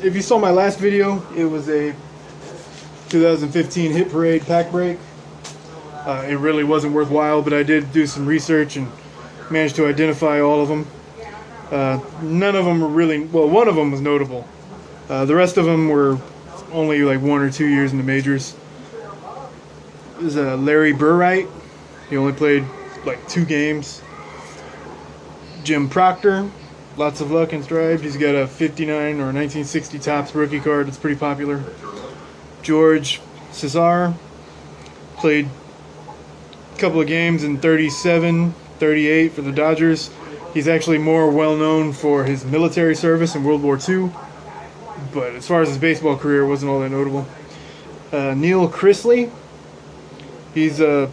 If you saw my last video, it was a 2015 Hit Parade pack break. It really wasn't worthwhile, but I did do some research and managed to identify all of them. None of them were really, well, one of them was notable. The rest of them were only like 1 or 2 years in the majors. This is Larry Burright. He only played like 2 games. Jim Proctor, lots of luck and stripes. He's got a 59 or 1960 Topps rookie card that's pretty popular. George Cesar played a couple of games in 37, 38 for the Dodgers. He's actually more well known for his military service in World War II, but as far as his baseball career, it wasn't all that notable. Neil Chrisley, he's got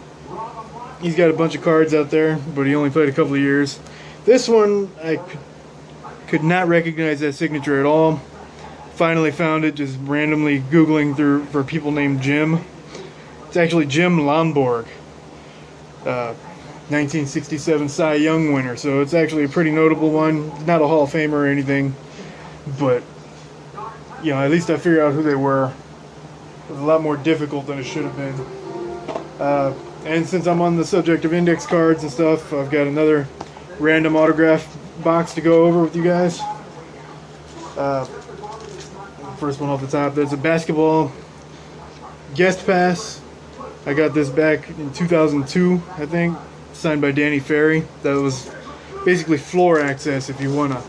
a bunch of cards out there, but he only played a couple of years. This one, I could not recognize that signature at all. Finally found it just randomly Googling through for people named Jim. It's actually Jim Lonborg, 1967 Cy Young winner, so it's actually a pretty notable one. Not a Hall of Famer or anything, but you know, at least I figured out who they were. It was a lot more difficult than it should have been. And since I'm on the subject of index cards and stuff, I've got another random autograph box to go over with you guys. First one off the top, there's a basketball guest pass. I got this back in 2002, I think, signed by Danny Ferry. That was basically floor access if you want to,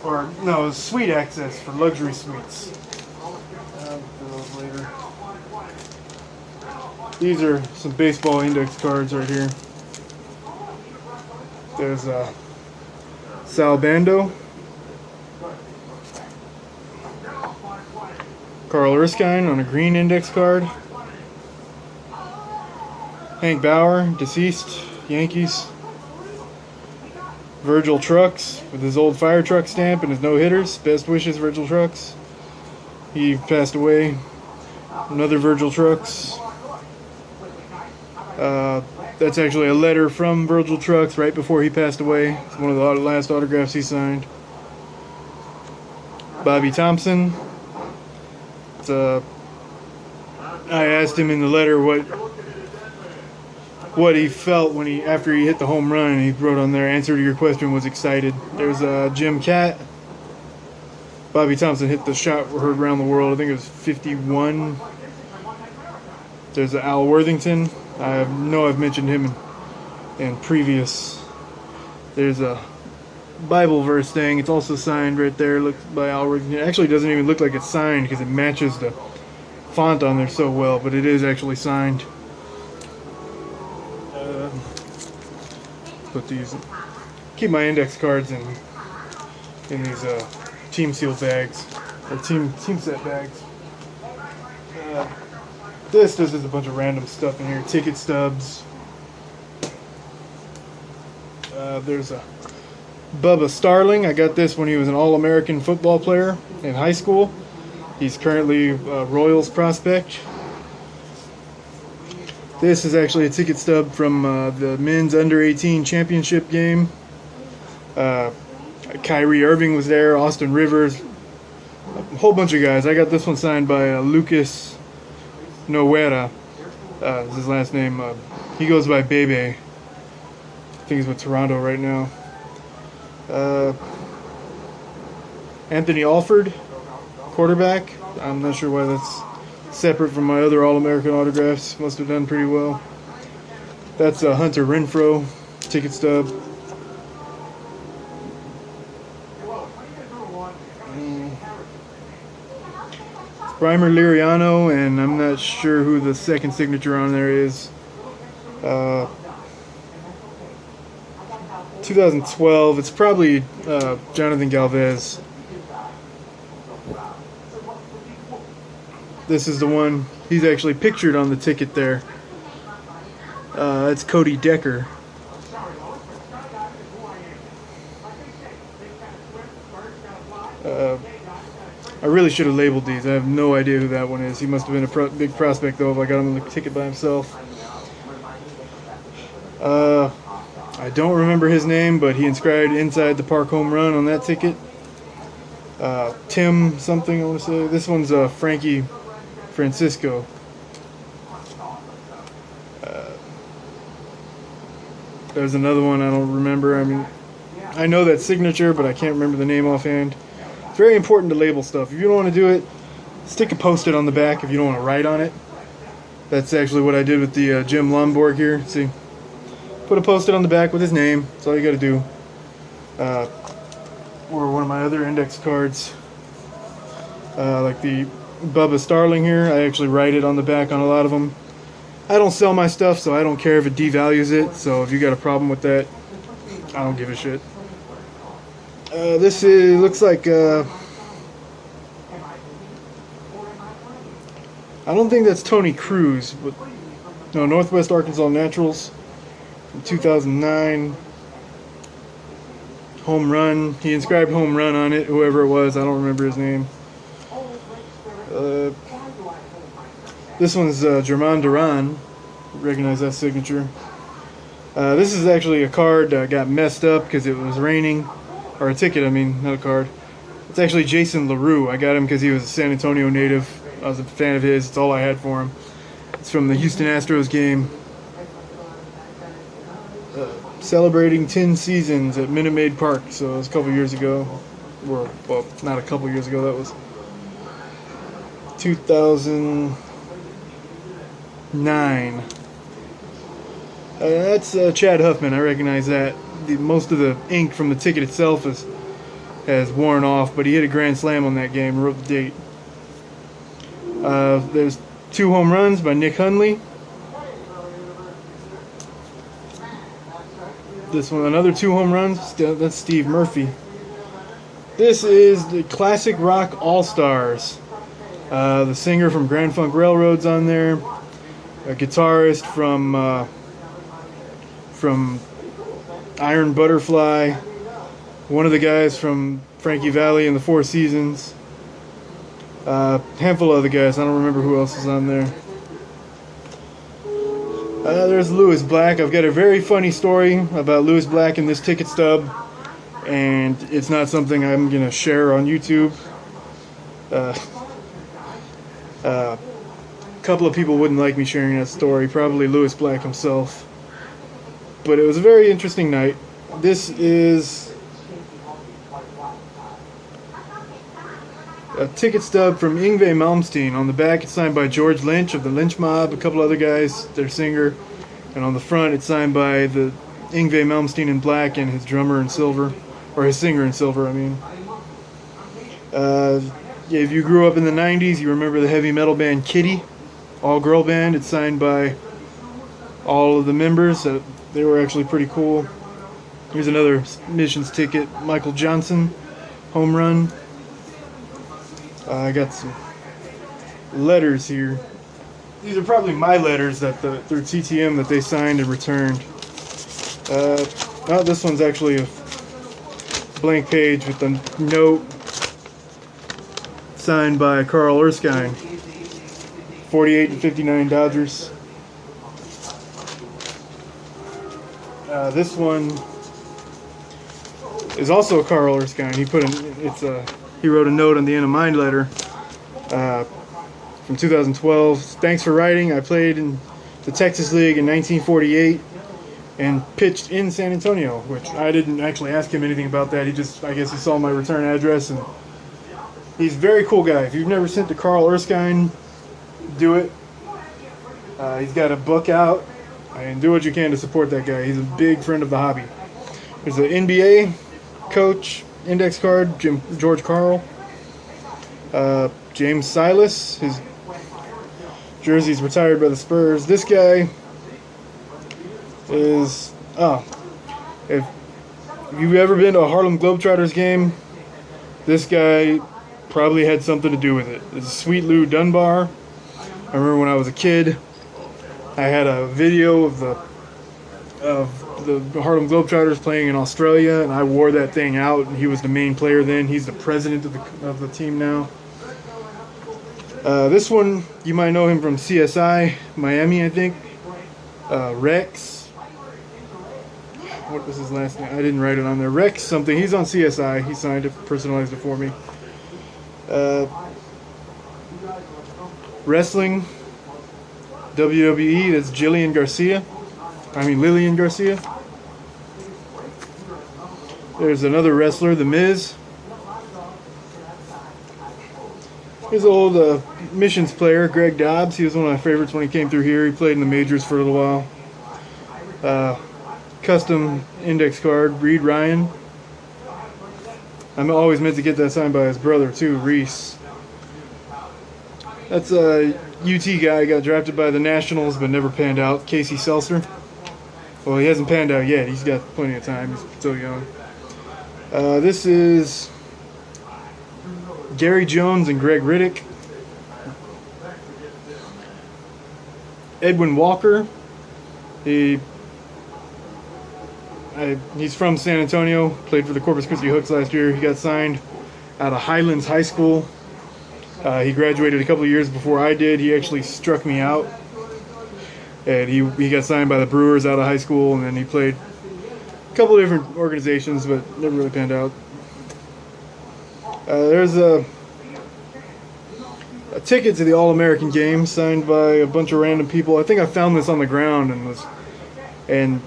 or no, it was suite access for luxury suites. Those later. These are some baseball index cards right here. There's Sal Bando, Carl Erskine on a green index card, Hank Bauer, deceased, Yankees, Virgil Trucks with his old fire truck stamp and his no-hitters. Best wishes, Virgil Trucks. He passed away. Another Virgil Trucks. That's actually a letter from Virgil Trucks right before he passed away. It's one of the last autographs he signed. Bobby Thompson. I asked him in the letter what he felt when after he hit the home run, and he wrote on there, "Answer to your question was excited." There's Jim Catt. Bobby Thompson hit the shot heard around the world. I think it was 51. There's Al Worthington. I know I've mentioned him in previous. There's a Bible verse thing. It's also signed right there. Looks by Al Worthington. It actually doesn't even look like it's signed because it matches the font on there so well, but it is actually signed. Put these. Keep my index cards in these team seal bags or team set bags. This is a bunch of random stuff in here. Ticket stubs. There's a Bubba Starling. I got this when he was an All-American football player in high school. He's currently a Royals prospect. This is actually a ticket stub from the men's under-18 championship game. Kyrie Irving was there. Austin Rivers. A whole bunch of guys. I got this one signed by Lucas Noguera. Is his last name. He goes by Bebe. I think he's with Toronto right now. Anthony Alford, quarterback. I'm not sure why that's separate from my other All-American autographs. Must have done pretty well. That's Hunter Renfroe, ticket stub. Brimer Liriano, and I'm not sure who the second signature on there is. 2012. It's probably Jonathan Galvez. This is the one. He's actually pictured on the ticket there. It's Cody Decker. I really should have labeled these. I have no idea who that one is. He must have been a big prospect, though, if I got him on the ticket by himself. I don't remember his name, but he inscribed "Inside the Park Home Run" on that ticket. Tim something, I want to say. This one's Frankie Francisco. There's another one I don't remember. I mean, I know that signature, but I can't remember the name offhand. It's very important to label stuff. If you don't want to do it, stick a post-it on the back if you don't want to write on it. That's actually what I did with the Jim Lomborg here. See, put a post-it on the back with his name. That's all you got to do. Or one of my other index cards, like the Bubba Starling here, I actually write it on the back on a lot of them. I don't sell my stuff, so I don't care if it devalues it. So if you got a problem with that, I don't give a shit. This looks like I don't think that's Tony Cruz, but no, Northwest Arkansas Naturals from 2009. Home run. He inscribed home run on it, whoever it was. I don't remember his name. This one's Germán Duran. Recognize that signature. This is actually a card that got messed up because it was raining. Or a ticket, I mean, not a card. It's actually Jason LaRue. I got him because he was a San Antonio native. I was a fan of his. It's all I had for him. It's from the Houston Astros game. Celebrating 10 seasons at Minute Maid Park. So it was a couple years ago. Or, well, not a couple years ago. That was 2009. That's Chad Huffman. I recognize that. Most of the ink from the ticket itself has worn off, but he hit a grand slam on that game. Wrote the date. There's 2 home runs by Nick Hundley. This one, another 2 home runs. That's Steve Murphy. This is the Classic Rock All-Stars. The singer from Grand Funk Railroad's on there. A guitarist from Iron Butterfly. One of the guys from Frankie Valli and the Four Seasons. Handful of other guys. I don't remember who else is on there. There's Lewis Black. I've got a very funny story about Lewis Black in this ticket stub, and it's not something I'm going to share on YouTube. A couple of people wouldn't like me sharing that story, probably Lewis Black himself. But it was a very interesting night. This is a ticket stub from Yngwie Malmsteen. On the back, it's signed by George Lynch of the Lynch Mob, a couple other guys, their singer. And on the front, it's signed by the Yngwie Malmsteen in black and his drummer in silver. Or his singer in silver, I mean. If you grew up in the 90s, you remember the heavy metal band Kitty, all-girl band. It's signed by all of the members. They were actually pretty cool. Here's another Missions ticket. Michael Johnson, home run. I got some letters here. These are probably my letters that through TTM that they signed and returned. Oh, this one's actually a blank page with a note signed by Carl Erskine. 48 and 59 Dodgers. This one is also Carl Erskine. He he wrote a note on the end of my letter from 2012. Thanks for writing. I played in the Texas League in 1948 and pitched in San Antonio, which I didn't actually ask him anything about that. I guess he saw my return address, and he's a very cool guy. If you've never sent to Carl Erskine, do it. He's got a book out, and do what you can to support that guy. He's a big friend of the hobby. There's an NBA coach index card, George Karl. James Silas, his jersey's retired by the Spurs. This guy is, if you've ever been to a Harlem Globetrotters game, this guy probably had something to do with it. This is Sweet Lou Dunbar. I remember when I was a kid, I had a video of the Harlem Globetrotters playing in Australia, and I wore that thing out, and he was the main player then. He's the president of the team now. This one, you might know him from CSI Miami, I think. Rex. What was his last name? I didn't write it on there. Rex something. He's on CSI. He signed it, personalized it for me. Uh, Wrestling, WWE, that's Lillian Garcia. There's another wrestler, The Miz. Here's an old Missions player, Greg Dobbs. He was one of my favorites when he came through here. He played in the majors for a little while. Custom index card, Reed Ryan. I'm always meant to get that signed by his brother too, Reese. That's a UT guy, got drafted by the Nationals but never panned out, Casey Seltzer. Well, he hasn't panned out yet. He's got plenty of time. He's still young. This is Gary Jones and Greg Riddick. Edwin Walker. He's from San Antonio. Played for the Corpus Christi Hooks last year. He got signed out of Highlands High School. He graduated a couple of years before I did. He actually struck me out. And he got signed by the Brewers out of high school, and then he played a couple of different organizations, but never really panned out. There's a ticket to the All-American game signed by a bunch of random people. I think I found this on the ground and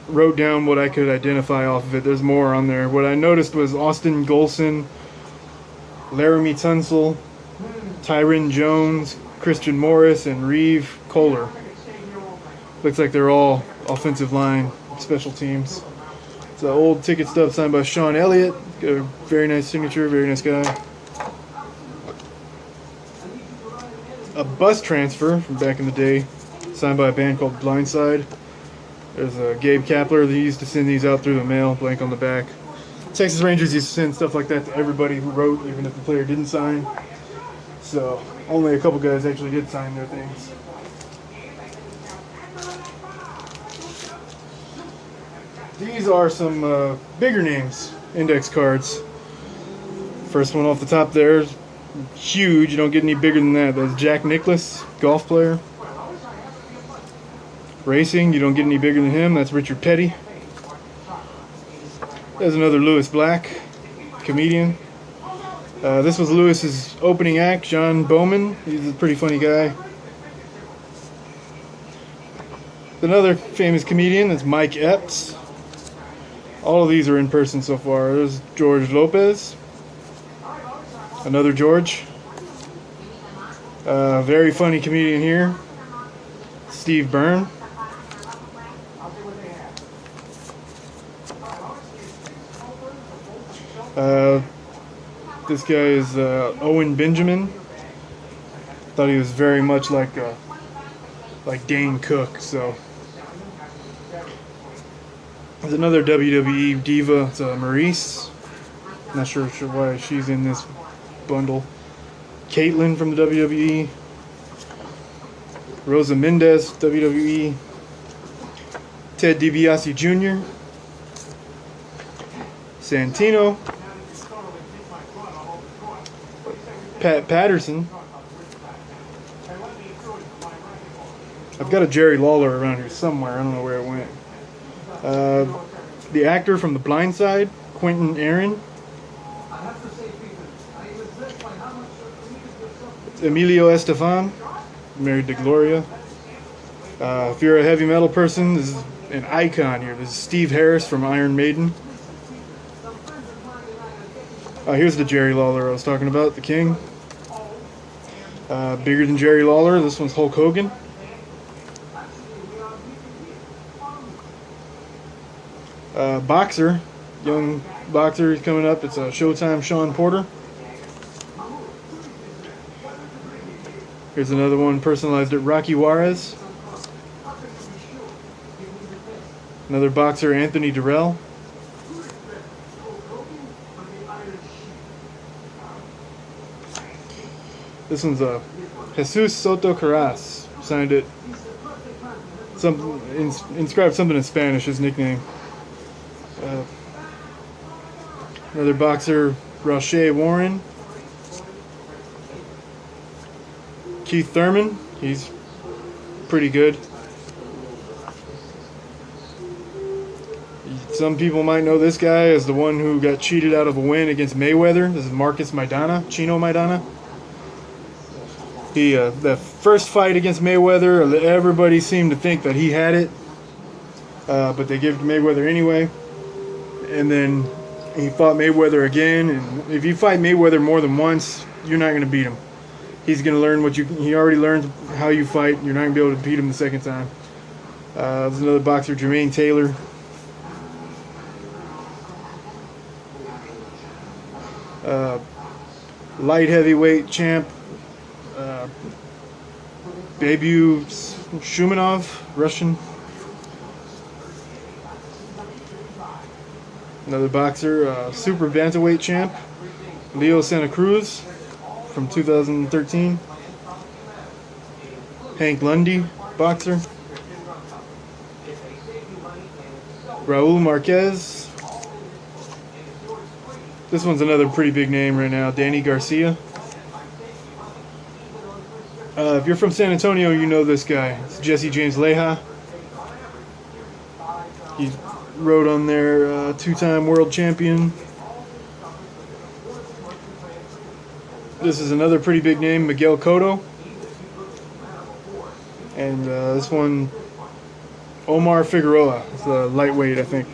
wrote down what I could identify off of it. There's more on there. What I noticed was Austin Golson, Laramie Tunsil, Tyron Jones, Christian Morris, and Reeve Kohler. Looks like they're all offensive line special teams. It's old ticket stuff signed by Sean Elliott. Got a very nice signature, very nice guy. A bus transfer from back in the day, signed by a band called Blindside. There's Gabe Kapler. They used to send these out through the mail, blank on the back. Texas Rangers used to send stuff like that to everybody who wrote, even if the player didn't sign. So only a couple guys actually did sign their things. These are some bigger names, index cards. First one off the top there is huge. You don't get any bigger than that. That's Jack Nicklaus, golf player. Racing, you don't get any bigger than him. That's Richard Petty. There's another Lewis Black, comedian. This was Lewis's opening act, John Bowman. He's a pretty funny guy. Another famous comedian is Mike Epps. All of these are in person so far. There's George Lopez. Another George. Very funny comedian here. Steve Byrne. This guy is Owen Benjamin. Thought he was very much like Dane Cook. So there's another WWE diva. It's Maurice. Not sure why she's in this bundle. Caitlyn from the WWE. Rosa Mendez, WWE. Ted DiBiase Jr. Santino. Pat Patterson. I've got a Jerry Lawler around here somewhere. I don't know where it went. The actor from The Blind Side, Quentin Aaron. Emilio Estefan, married to Gloria. If you're a heavy metal person, this is an icon here. This is Steve Harris from Iron Maiden. Here's the Jerry Lawler I was talking about, the King. Bigger than Jerry Lawler, this one's Hulk Hogan. Boxer, young boxer, he's coming up. It's Showtime Sean Porter. Here's another one personalized at Rocky Juarez. Another boxer, Anthony Durrell. This one's Jesus Soto Carras. Signed it. Inscribed something in Spanish, his nickname. Another boxer, Roche Warren. Keith Thurman, he's pretty good. Some people might know this guy as the one who got cheated out of a win against Mayweather. This is Marcus Maidana, Chino Maidana. The first fight against Mayweather, everybody seemed to think that he had it, but they gave it to Mayweather anyway. And then he fought Mayweather again, and if you fight Mayweather more than once, you're not going to beat him. He's going to learn he already learned how you fight. You're not going to be able to beat him the second time. There's another boxer, Jermaine Taylor. Light heavyweight champ, Babu Shumanov, Russian. Another boxer, super bantamweight champ, Leo Santa Cruz from 2013. Hank Lundy, boxer. Raul Marquez. This one's another pretty big name right now, Danny Garcia. If you're from San Antonio, you know this guy. It's Jesse James Leija. He rode on there, two-time world champion. This is another pretty big name, Miguel Cotto. And this one, Omar Figueroa. It's a lightweight, I think.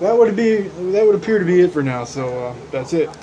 That would appear to be it for now. So that's it.